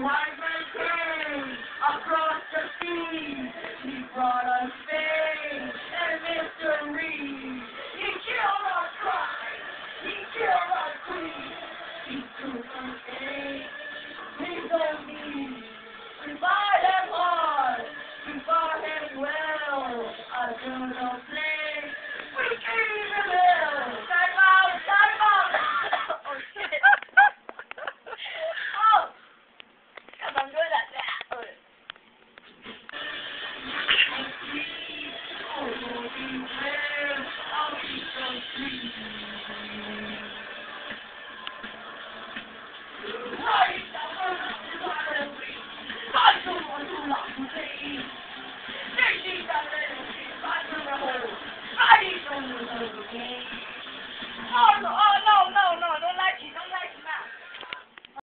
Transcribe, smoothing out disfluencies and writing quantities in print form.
white man came across the sea. He brought us fame and mystery. He killed our pride. He killed our queen. He took our faith. We don't need. We fought him hard. We fought him well. I do not play. We came to hell. Time out. Time out. Oh shit. Oh. Because I'm good at that. Oh,